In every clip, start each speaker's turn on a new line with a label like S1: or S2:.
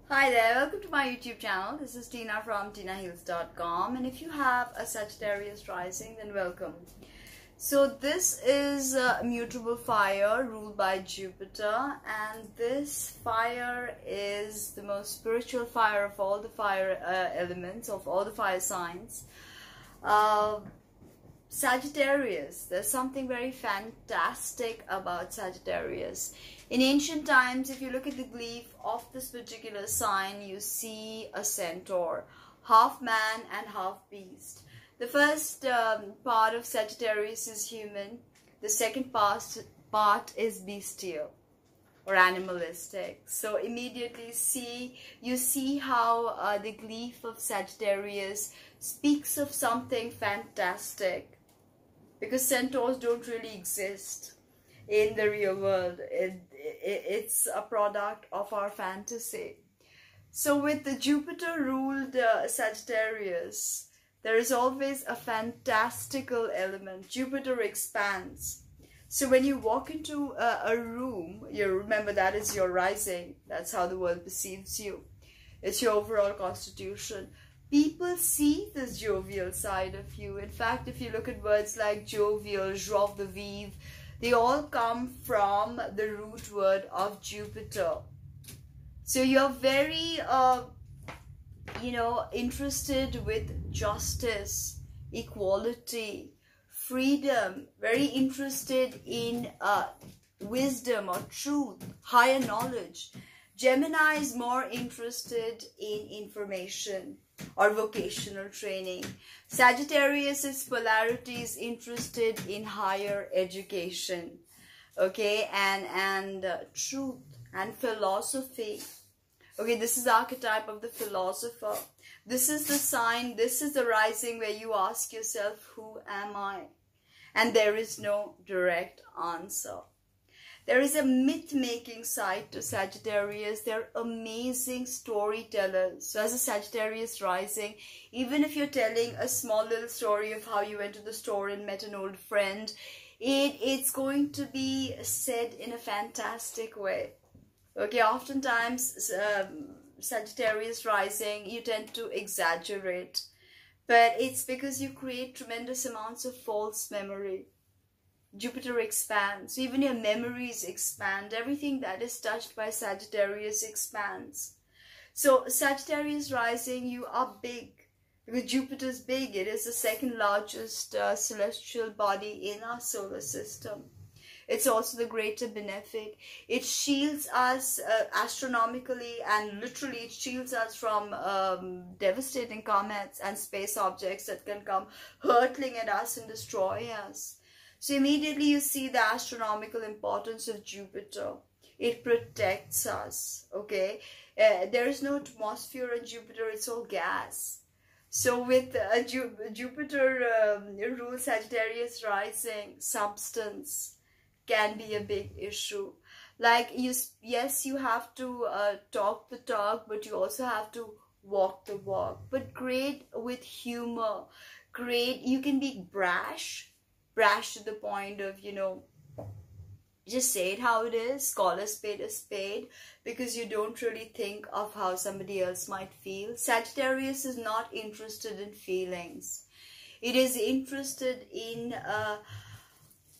S1: Hi there, welcome to my YouTube channel. This is Tina from TinaHeals.com, and if you have a Sagittarius rising, then welcome. So this is a mutable fire ruled by Jupiter, and this fire is the most spiritual fire of all the fire elements, of all the fire signs. Sagittarius, there's something very fantastic about Sagittarius. In ancient times, if you look at the glyph of this particular sign, you see a centaur, half man and half beast. The first part of Sagittarius is human. The second part is bestial or animalistic. So immediately you see how the glyph of Sagittarius speaks of something fantastic, because centaurs don't really exist in the real world. It's a product of our fantasy. So with the Jupiter ruled Sagittarius, there is always a fantastical element. Jupiter expands. So when you walk into a room, you remember that is your rising. That's how the world perceives you. It's your overall constitution. People see this jovial side of you. In fact, if you look at words like jovial, joie de vivre, they all come from the root word of Jupiter. So you're very, interested with justice, equality, freedom, very interested in wisdom or truth, higher knowledge. Gemini is more interested in information or vocational training. Sagittarius is polarity, is interested in higher education, okay, and truth and philosophy. Okay, this is the archetype of the philosopher. This is the sign, this is the rising where you ask yourself, who am I? And there is no direct answer. There is a myth-making side to Sagittarius. They're amazing storytellers. So as a Sagittarius rising, even if you're telling a small little story of how you went to the store and met an old friend, it's going to be said in a fantastic way. Okay, oftentimes Sagittarius rising, you tend to exaggerate. But it's because you create tremendous amounts of false memory. Jupiter expands. Even your memories expand. Everything that is touched by Sagittarius expands. So Sagittarius rising, you are big. Because Jupiter is big. It is the second largest celestial body in our solar system. It's also the greater benefic. It shields us astronomically, and literally it shields us from devastating comets and space objects that can come hurtling at us and destroy us. So immediately you see the astronomical importance of Jupiter. It protects us, okay? There is no atmosphere in Jupiter, it's all gas. So with Jupiter rules Sagittarius rising, substance can be a big issue. Like, yes, you have to talk the talk, but you also have to walk the walk. But great with humor. Great, you can be brash to the point of, just say it how it is, call a spade, because you don't really think of how somebody else might feel. Sagittarius is not interested in feelings. It is interested in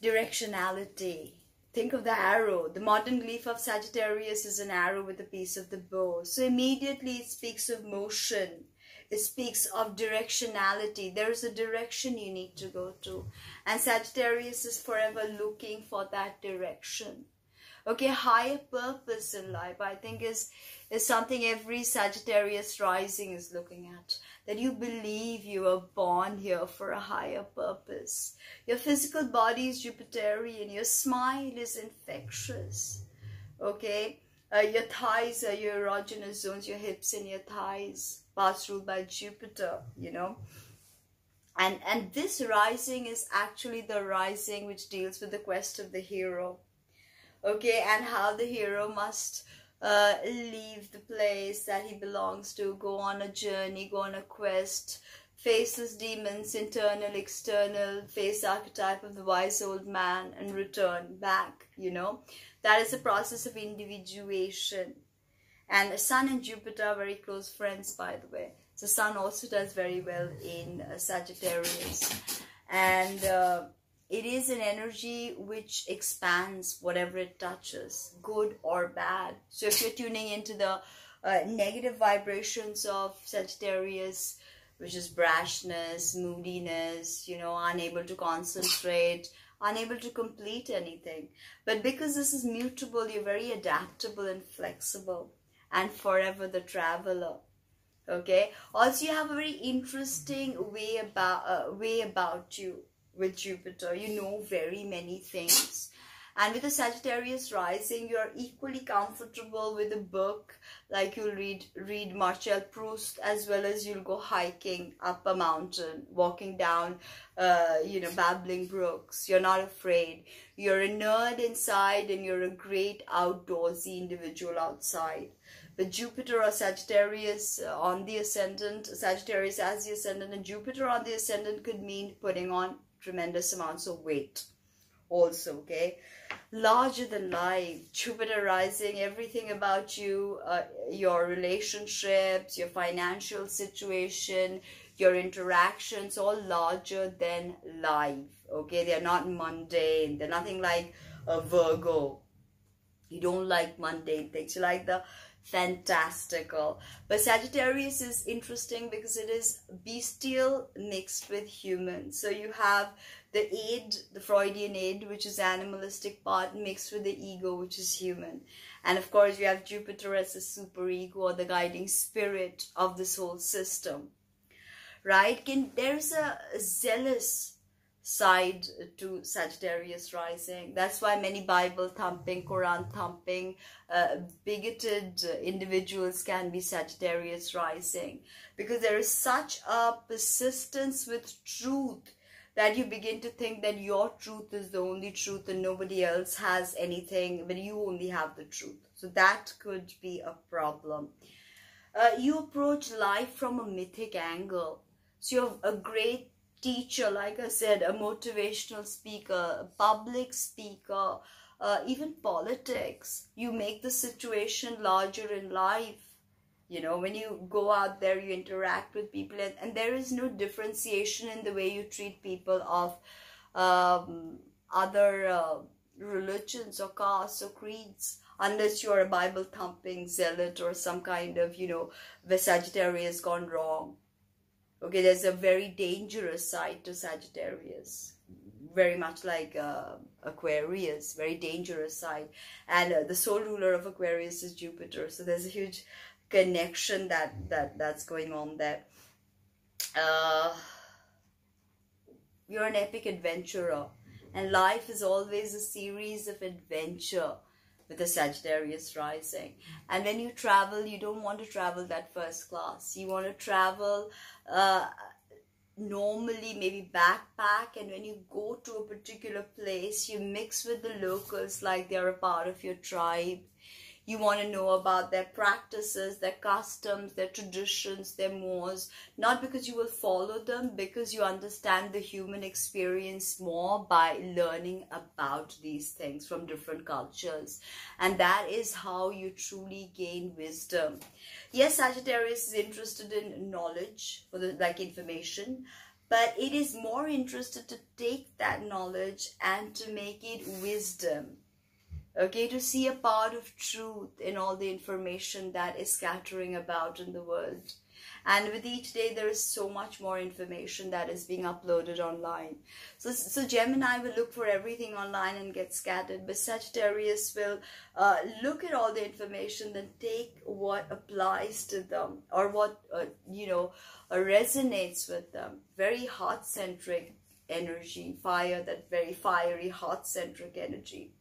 S1: directionality. Think of the arrow. The modern glyph of Sagittarius is an arrow with a piece of the bow. So immediately it speaks of motion. It speaks of directionality. There is a direction you need to go to. And Sagittarius is forever looking for that direction. Okay, higher purpose in life, I think, is something every Sagittarius rising is looking at. That you believe you were born here for a higher purpose. Your physical body is Jupiterian. Your smile is infectious. Okay, your thighs are your erogenous zones, your hips and your thighs. Parts ruled by Jupiter, And this rising is actually the rising which deals with the quest of the hero. Okay, and how the hero must leave the place that he belongs to, go on a journey, go on a quest, face his demons, internal, external, face the archetype of the wise old man and return back, That is the process of individuation. And the Sun and Jupiter are very close friends, by the way. So Sun also does very well in Sagittarius. And it is an energy which expands whatever it touches, good or bad. So if you're tuning into the negative vibrations of Sagittarius, which is brashness, moodiness, you know, unable to concentrate, unable to complete anything. But because this is mutable, you're very adaptable and flexible, and forever the traveler. Okay. Also, you have a very interesting way about you with Jupiter. You know very many things. And with the Sagittarius rising, you're equally comfortable with a book, like you'll read Marcel Proust, as well as you'll go hiking up a mountain, walking down, you know, babbling brooks. You're not afraid. You're a nerd inside, and you're a great outdoorsy individual outside. But Jupiter or Sagittarius on the ascendant, Sagittarius as the ascendant, and Jupiter on the ascendant could mean putting on tremendous amounts of weight also, okay? Larger than life, Jupiter rising, everything about you, your relationships, your financial situation, your interactions, all larger than life, okay? They're not mundane. They're nothing like a Virgo. You don't like mundane things. You like the fantastical. But Sagittarius is interesting because it is bestial mixed with human. So you have the id, the Freudian id, which is animalistic part, mixed with the ego, which is human. And of course you have Jupiter as the superego, or the guiding spirit of this whole system, right? There's a zealous side to Sagittarius rising. That's why many Bible thumping, Quran thumping, bigoted individuals can be Sagittarius rising, because there is such a persistence with truth that you begin to think that your truth is the only truth and nobody else has anything, but you only have the truth. So that could be a problem. You approach life from a mythic angle. So you're a great teacher, like I said, a motivational speaker, a public speaker, even politics. You make the situation larger in life. You know, when you go out there, you interact with people, and there is no differentiation in the way you treat people of other religions or castes or creeds, unless you're a Bible thumping zealot or some kind of, you know, the Sagittarius gone wrong. Okay, there's a very dangerous side to Sagittarius, very much like Aquarius, very dangerous side. And the sole ruler of Aquarius is Jupiter, so there's a huge connection that's going on there. You're an epic adventurer, and life is always a series of adventure with the Sagittarius rising. And when you travel, you don't want to travel that first class. You want to travel normally, maybe backpack, and when you go to a particular place, you mix with the locals like they're a part of your tribe. You want to know about their practices, their customs, their traditions, their mores, not because you will follow them, because you understand the human experience more by learning about these things from different cultures. And that is how you truly gain wisdom. Yes, Sagittarius is interested in knowledge, for the, like information, but it is more interested to take that knowledge and to make it wisdom. Okay, to see a part of truth in all the information that is scattering about in the world. And with each day, there is so much more information that is being uploaded online. So Gemini will look for everything online and get scattered, but Sagittarius will look at all the information, then take what applies to them, or what, resonates with them. Very heart-centric energy, fire, that very fiery, heart-centric energy.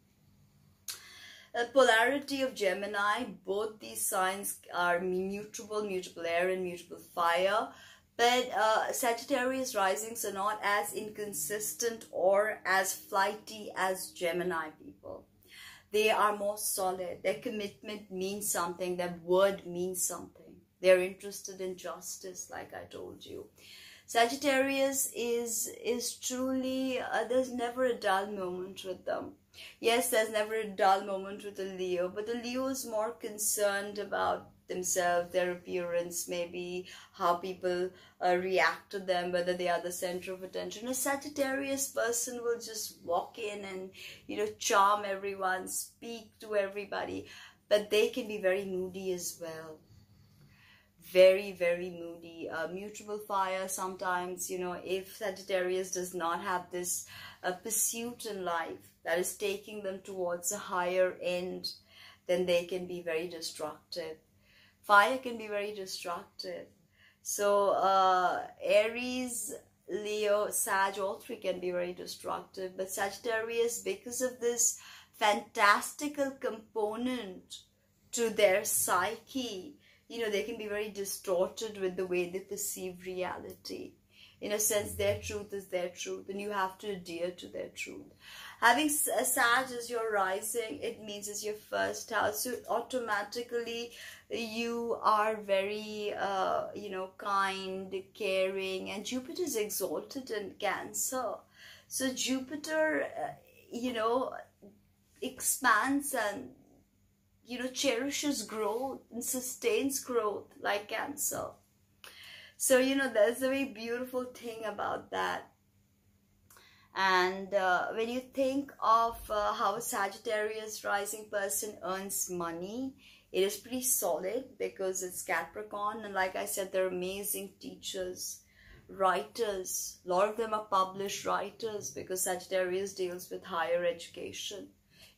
S1: Polarity of Gemini, both these signs are mutable air and mutable fire, but Sagittarius risings are not as inconsistent or as flighty as Gemini people. They are more solid. Their commitment means something. Their word means something. They're interested in justice, like I told you. Sagittarius is truly, there's never a dull moment with them. Yes, there's never a dull moment with a Leo, but the Leo is more concerned about themselves, their appearance, maybe how people react to them, whether they are the center of attention. A Sagittarius person will just walk in and, charm everyone, speak to everybody, but they can be very moody as well. Very, very moody. Mutable fire sometimes, if Sagittarius does not have this pursuit in life that is taking them towards a higher end, then they can be very destructive. Fire can be very destructive. So Aries, Leo, Sag, all three can be very destructive. But Sagittarius, because of this fantastical component to their psyche, they can be very distorted with the way they perceive reality. In a sense, their truth is their truth, and you have to adhere to their truth. Having Sag as your rising, it means it's your first house, so automatically you are very, kind, caring, and Jupiter is exalted in Cancer. So Jupiter, expands and cherishes growth and sustains growth like Cancer. So, there's a very beautiful thing about that. And when you think of how a Sagittarius rising person earns money, it is pretty solid because it's Capricorn. And like I said, they're amazing teachers, writers. A lot of them are published writers because Sagittarius deals with higher education,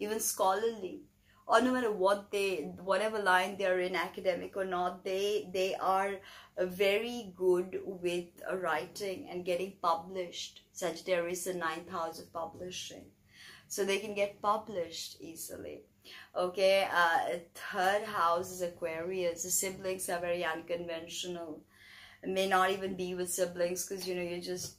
S1: even scholarly. Or no matter whatever line they're in, academic or not, they are very good with writing and getting published. Sagittarius is the 9th house of publishing, so they can get published easily. Okay, 3rd house is Aquarius. The siblings are very unconventional. It may not even be with siblings because you just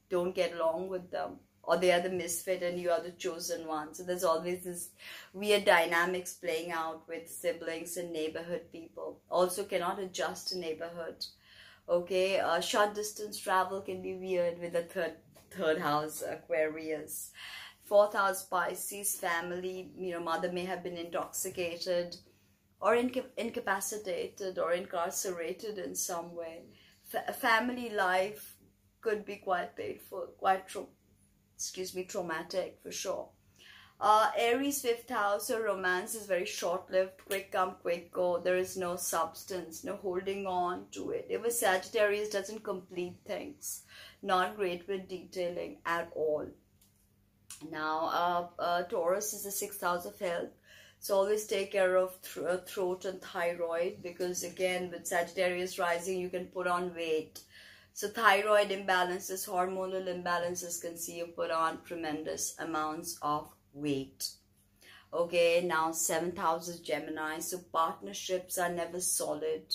S1: don't get along with them, or they are the misfit and you are the chosen one. So there's always this weird dynamics playing out with siblings and neighborhood people. Also cannot adjust to neighborhood. Okay, short distance travel can be weird with the third house Aquarius. 4th house Pisces, family, mother may have been intoxicated or incapacitated or incarcerated in some way. Family life could be quite painful, quite traumatic for sure. Aries 5th house, so romance is very short-lived, quick come, quick go. There is no substance, no holding on to it. If a Sagittarius doesn't complete things, not great with detailing at all. Now, Taurus is the 6th house of health. So always take care of throat and thyroid, because again, with Sagittarius rising, you can put on weight. So thyroid imbalances, hormonal imbalances can see you put on tremendous amounts of weight. Okay, now 7th house is Gemini. So partnerships are never solid.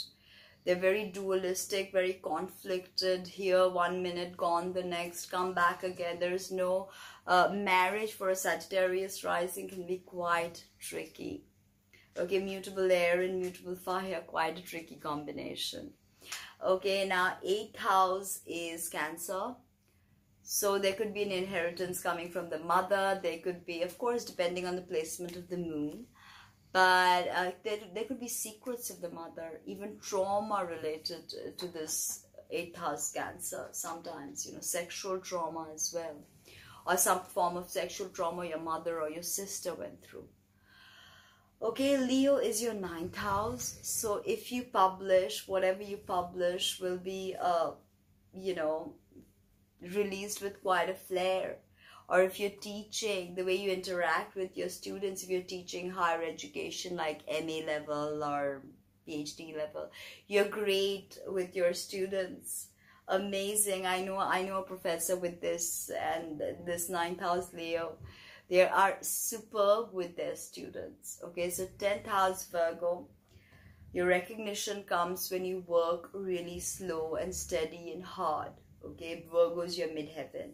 S1: They're very dualistic, very conflicted. Here, 1 minute, gone the next, come back again. There is no marriage for a Sagittarius rising, can be quite tricky. Okay, mutable air and mutable fire, quite a tricky combination. Okay, now 8th house is Cancer. So there could be an inheritance coming from the mother. There could be, of course, depending on the placement of the moon. But there could be secrets of the mother, even trauma related to this 8th house Cancer. Sometimes, sexual trauma as well. Or some form of sexual trauma your mother or your sister went through. Okay, Leo is your 9th house. So if you publish, whatever you publish will be, released with quite a flair. Or if you're teaching, the way you interact with your students, if you're teaching higher education like MA level or PhD level, you're great with your students. Amazing. I know a professor with this, and this 9th house Leo. They are superb with their students. Okay, so 10th house Virgo. Your recognition comes when you work really slow and steady and hard. Okay, Virgo is your midheaven.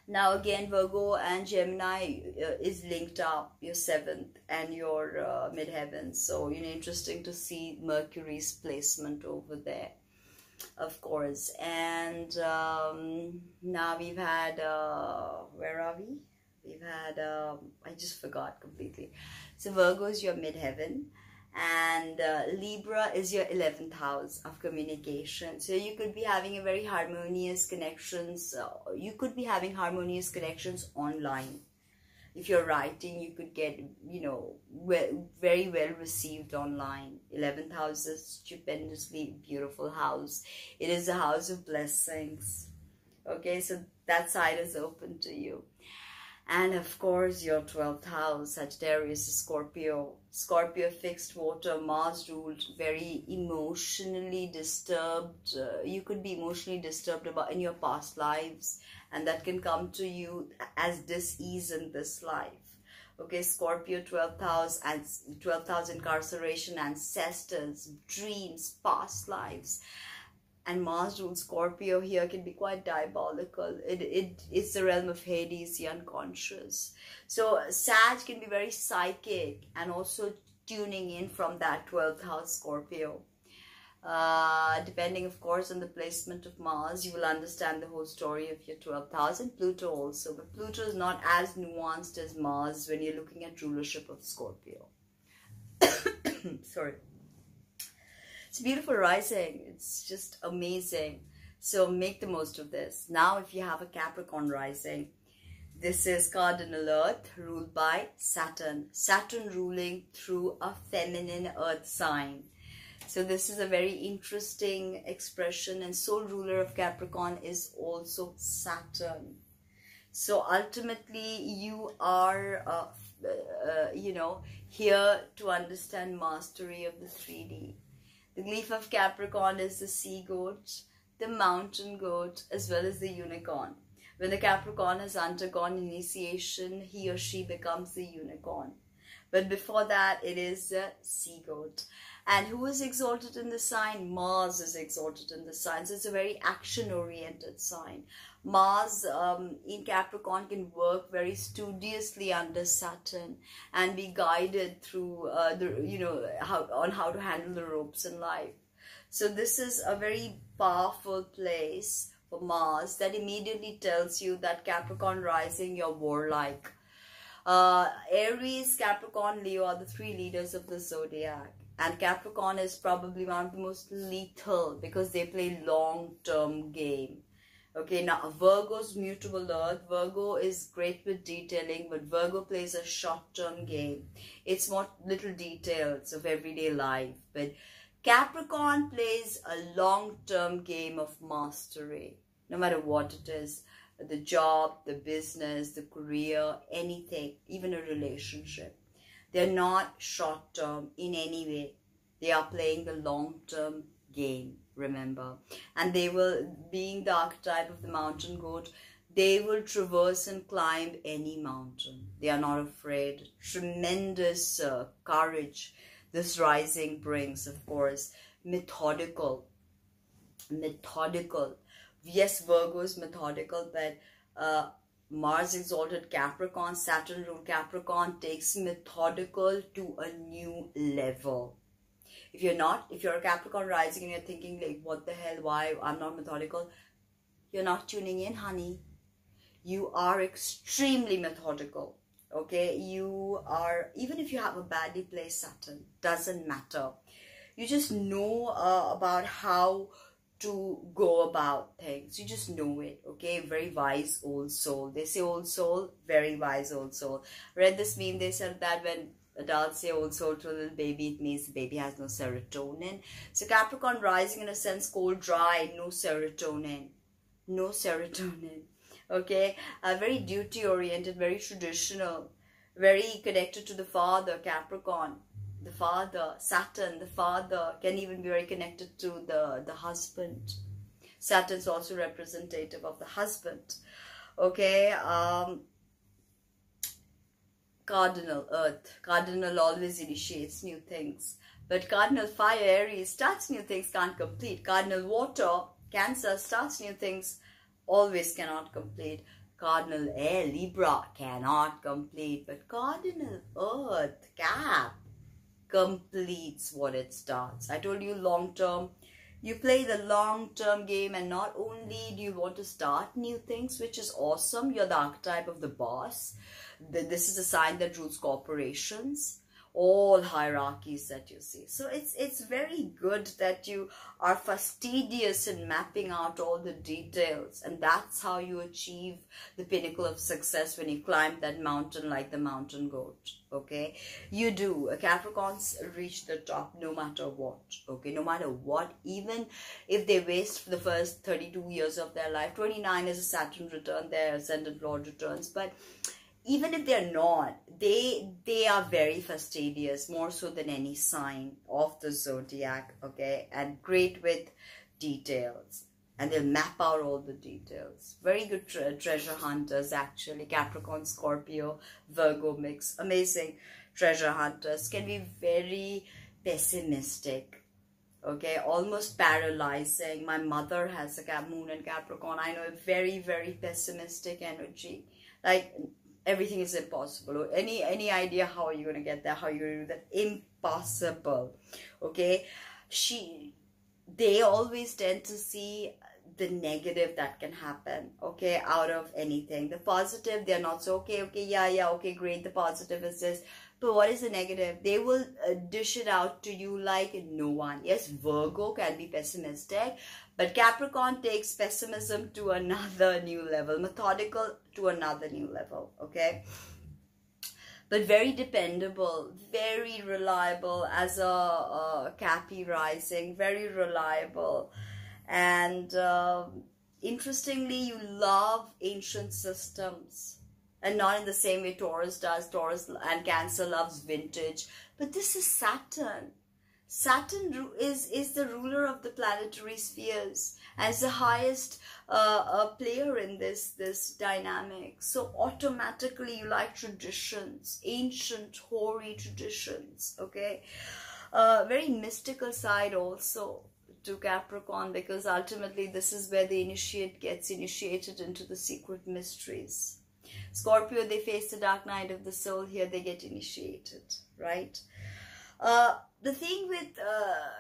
S1: Now again, Virgo and Gemini is linked up, your 7th and your midheaven. So, interesting to see Mercury's placement over there, of course. And now we've had, where are we? We've had, I just forgot completely. So Virgo is your midheaven, and Libra is your 11th house of communication. So you could be having a very harmonious connections. You could be having harmonious connections online. If you're writing, you could get, you know, very well received online. 11th house is stupendously beautiful house. It is a house of blessings. Okay, so that side is open to you. And of course, your 12th house, Sagittarius, Scorpio. Scorpio, fixed water, Mars ruled, very emotionally disturbed. You could be emotionally disturbed about in your past lives, and that can come to you as dis-ease in this life. Okay, Scorpio, 12th house, and 12th house incarceration, ancestors, dreams, past lives. And Mars rules Scorpio here can be quite diabolical. It's the realm of Hades, the unconscious. So Sag can be very psychic and also tuning in from that 12th house Scorpio. Depending, of course, on the placement of Mars, you will understand the whole story of your 12th house, and Pluto also. But Pluto is not as nuanced as Mars when you're looking at rulership of Scorpio. Sorry. It's a beautiful rising. It's just amazing. So make the most of this. Now, if you have a Capricorn rising, this is cardinal Earth ruled by Saturn. Saturn ruling through a feminine Earth sign. So this is a very interesting expression, and soul ruler of Capricorn is also Saturn. So ultimately, you are, you know, here to understand mastery of the 3D. The glyph of Capricorn is the sea goat, the mountain goat, as well as the unicorn. When the Capricorn has undergone initiation, he or she becomes the unicorn. But before that, it is the sea goat. And who is exalted in the sign? Mars is exalted in the sign. So it's a very action-oriented sign. Mars in Capricorn can work very studiously under Saturn and be guided through how to handle the ropes in life. So this is a very powerful place for Mars that immediately tells you that Capricorn rising, you're warlike. Aries, Capricorn, Leo are the 3 leaders of the zodiac. And Capricorn is probably one of the most lethal because they play long-term game. Okay, now Virgo's mutable Earth. Virgo is great with detailing, but Virgo plays a short-term game. It's more little details of everyday life. But Capricorn plays a long-term game of mastery, no matter what it is. The job, the business, the career, anything, even a relationship. They're not short-term in any way. They are playing the long-term game, remember. And they will, being the archetype of the mountain goat, they will traverse and climb any mountain. They are not afraid. Tremendous courage this rising brings, of course. Methodical. Yes, Virgo is methodical, but Mars exalted Capricorn, Saturn ruled Capricorn takes methodical to a new level. If you're a Capricorn rising and you're thinking like, what the hell, why I'm not methodical, you're not tuning in, honey. You are extremely methodical. Okay, you are, even if you have a badly placed Saturn, doesn't matter. You just know about how to go about things. You just know it. Okay, very wise old soul. They say old soul, very wise old soul. Read this meme, they said that when adults say old soul to a little baby, it means the baby has no serotonin. So Capricorn rising, in a sense, cold, dry, no serotonin. No serotonin. Okay, very duty oriented, very traditional, very connected to the father. Capricorn, the father. Saturn, the father, can even be very connected to the husband. Saturn's also representative of the husband. Okay, cardinal Earth. Cardinal always initiates new things, but cardinal fire, Aries, starts new things, can't complete. Cardinal water, Cancer, starts new things, always cannot complete. Cardinal air, Libra, cannot complete. But cardinal Earth, Cap, completes what it starts. I told you long term, You play the long-term game, and not only do you want to start new things, which is awesome, you're the archetype of the boss. This is a sign that rules corporations, all hierarchies that you see. So it's very good that you are fastidious in mapping out all the details, and that's how you achieve the pinnacle of success when you climb that mountain like the mountain goat. Okay, you do. Capricorns reach the top no matter what. Okay, no matter what, even if they waste the first 32 years of their life. 29 is a Saturn return, their ascendant lord returns, but even if they're not, they are very fastidious, more so than any sign of the zodiac, okay? And great with details. And they'll map out all the details. Very good treasure hunters, actually. Capricorn, Scorpio, Virgo mix. Amazing treasure hunters. Can be very pessimistic, okay? Almost paralyzing. My mother has a moon in Capricorn. I know a very, very pessimistic energy. Like, everything is impossible. Any idea how are you going to get there? How you going to do that? Impossible. Okay? They always tend to see the negative that can happen, okay, out of anything. The positive, they're not so, okay, yeah, okay, great, the positive is this. But what is the negative? They will dish it out to you like no one. Yes, Virgo can be pessimistic, but Capricorn takes pessimism to another new level, methodical to another new level, okay? But very dependable, very reliable as a Cappy rising, very reliable. And interestingly, you love ancient systems. And not in the same way Taurus does. Taurus and Cancer loves vintage. But this is Saturn. Saturn is the ruler of the planetary spheres. And is the highest player in this dynamic. So automatically you like traditions. Ancient, hoary traditions. Okay. Very mystical side also to Capricorn. Because ultimately this is where the initiate gets initiated into the secret mysteries. Scorpio, they face the dark night of the soul. Here they get initiated, right? The thing with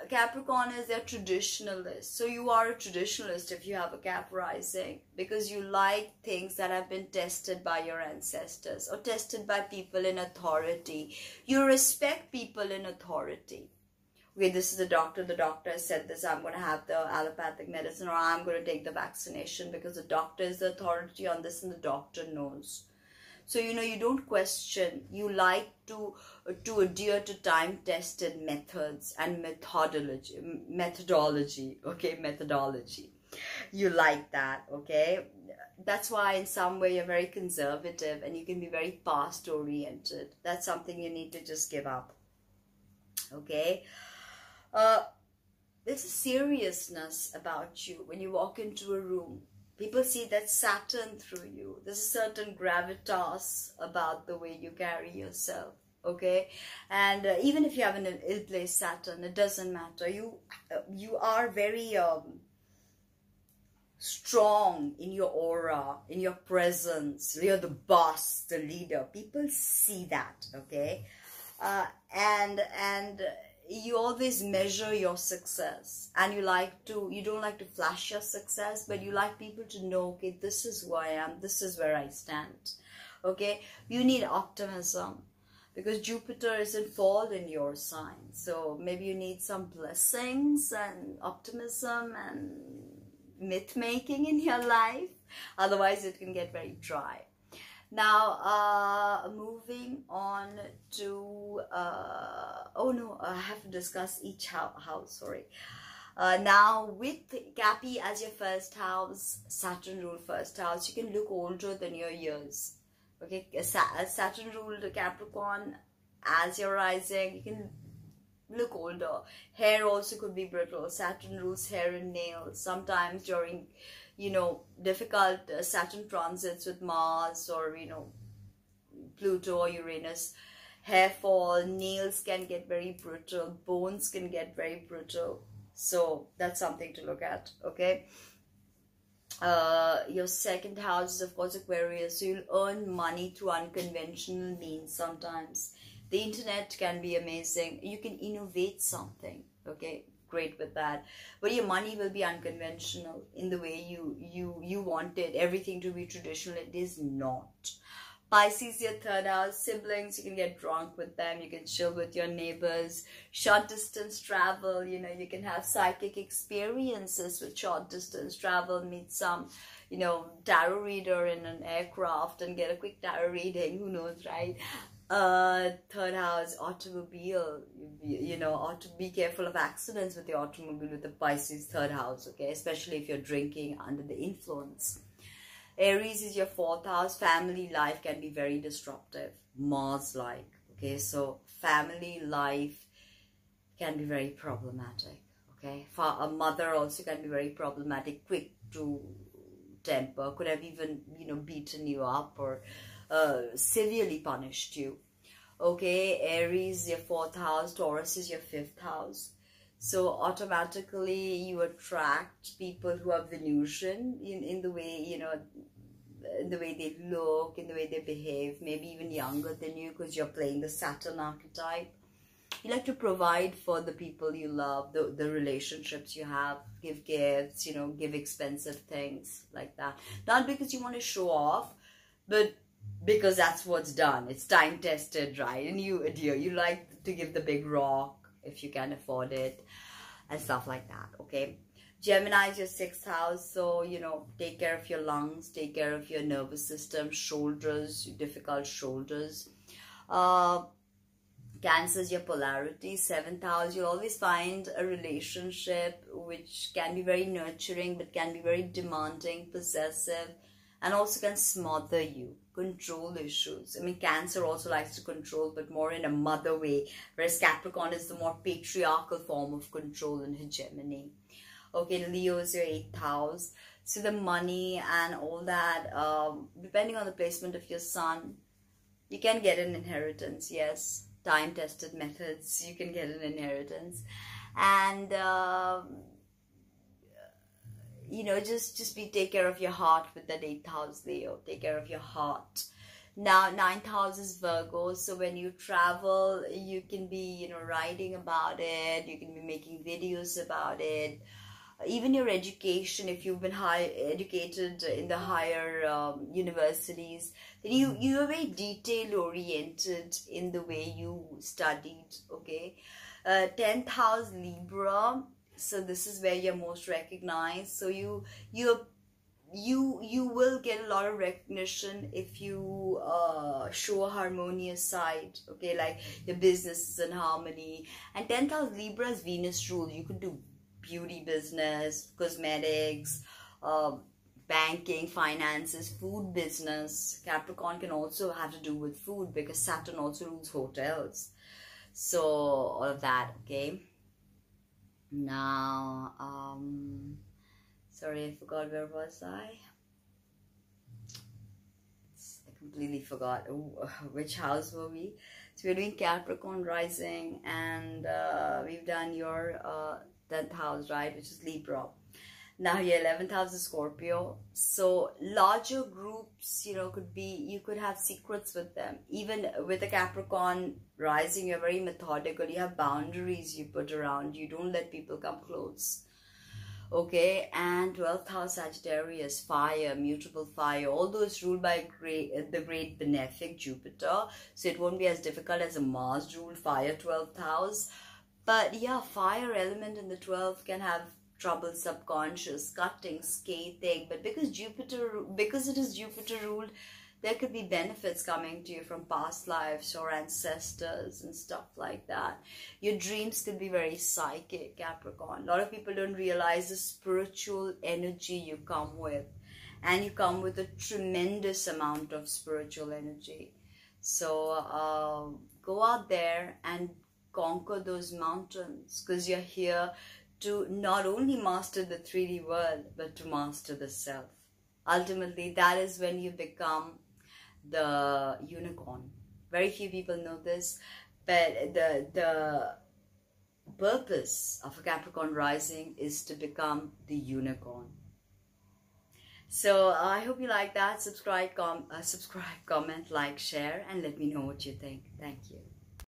S1: Capricorn is they're traditionalists. So you are a traditionalist if you have a Cap rising, because you like things that have been tested by your ancestors or tested by people in authority. You respect people in authority. Okay, this is the doctor has said this, I'm going to have the allopathic medicine, or I'm going to take the vaccination because the doctor is the authority on this and the doctor knows. So, you know, you don't question. You like to adhere to time-tested methods and methodology, okay, methodology. You like that, okay? That's why in some way you're very conservative and you can be very past-oriented. That's something you need to just give up, okay? There's a seriousness about you when you walk into a room. People see that Saturn through you. There's a certain gravitas about the way you carry yourself, okay? And even if you have an ill-placed Saturn, it doesn't matter. You are very strong in your aura, in your presence. You're the boss, the leader. People see that, okay? And you always measure your success, and you don't like to flash your success, but you like people to know, okay, this is who I am, this is where I stand, okay? You need optimism because Jupiter is in fall in your sign, so maybe you need some blessings and optimism and myth-making in your life, otherwise it can get very dry. Now, moving on to, oh no, I have to discuss each house, sorry. Now, with Cappy as your first house, Saturn ruled first house, you can look older than your years. Okay, Saturn ruled Capricorn as your rising, you can look older. Hair also could be brittle. Saturn rules hair and nails. Sometimes during, you know, difficult Saturn transits with Mars or, you know, Pluto or Uranus, hair fall, nails can get very brittle, bones can get very brittle. So that's something to look at, okay? Your second house is, of course, Aquarius. So you'll earn money through unconventional means sometimes. The internet can be amazing. You can innovate something, okay? great with that. But your money will be unconventional in the way you wanted everything to be traditional. It is not. Pisces, your third house, siblings, you can get drunk with them, you can chill with your neighbors, short distance travel, you know, you can have psychic experiences with short distance travel, meet some, you know, tarot reader in an aircraft and get a quick tarot reading, who knows, right? Third house, automobile, you know, ought to be careful of accidents with the automobile with the Pisces third house, okay, especially if you're drinking under the influence. Aries is your fourth house. Family life can be very disruptive, Mars-like, okay? So family life can be very problematic, okay? For a mother also can be very problematic, quick to temper, could have even, you know, beaten you up or severely punished you, okay? Aries, your fourth house. Taurus is your fifth house. So automatically you attract people who have Venusian in the way, you know, in the way they look, in the way they behave, maybe even younger than you because you're playing the Saturn archetype. You like to provide for the people you love, the relationships you have, give gifts, you know, give expensive things like that. Not because you want to show off, but because that's what's done. It's time tested, right? And you adhere. You like to give the big rock if you can afford it and stuff like that, okay? Gemini is your sixth house, so, you know, take care of your lungs, take care of your nervous system, shoulders, difficult shoulders. Cancer is your polarity, seventh house. You'll always find a relationship which can be very nurturing but can be very demanding, possessive, and also can smother you. Control issues. I mean, Cancer also likes to control, but more in a mother way, whereas Capricorn is the more patriarchal form of control and hegemony. Okay, Leo is your eighth house. So the money and all that, depending on the placement of your sun, you can get an inheritance, yes. Time-tested methods, you can get an inheritance. And you know, just take care of your heart with that eighth house, Leo. Take care of your heart. Now, ninth house is Virgo. So when you travel, you can be, you know, writing about it. You can be making videos about it. Even your education, if you've been educated in the higher universities, then you are very detail-oriented in the way you studied, okay? 10th house, Libra. So this is where you're most recognized. So you will get a lot of recognition if you show a harmonious side, okay? Like your business is in harmony. And 10th house, Libra is Venus rule. You could do beauty business, cosmetics, banking, finances, food business. Capricorn can also have to do with food because Saturn also rules hotels. So all of that, okay? Now, sorry, I forgot, where was I? I completely forgot. Which house were we? So we're doing Capricorn rising, and we've done your 10th house, right, which is Libra. Now your 11th house is Scorpio. So larger groups, you know, you could have secrets with them. Even with a Capricorn rising, you're very methodical. You have boundaries you put around. You don't let people come close. Okay, and 12th house Sagittarius, fire, mutable fire. All those ruled by the great benefic Jupiter. So it won't be as difficult as a Mars ruled fire 12th house. But yeah, fire element in the 12th can have trouble subconscious, cutting, scathing. But because it is Jupiter ruled, there could be benefits coming to you from past lives or ancestors and stuff like that. Your dreams could be very psychic, Capricorn. A lot of people don't realize the spiritual energy you come with. And you come with a tremendous amount of spiritual energy. So go out there and conquer those mountains, because you're here to not only master the 3D world, but to master the self. Ultimately, that is when you become the unicorn. Very few people know this, but the purpose of a Capricorn rising is to become the unicorn. So I hope you like that. Subscribe, comment, like, share, and let me know what you think. Thank you.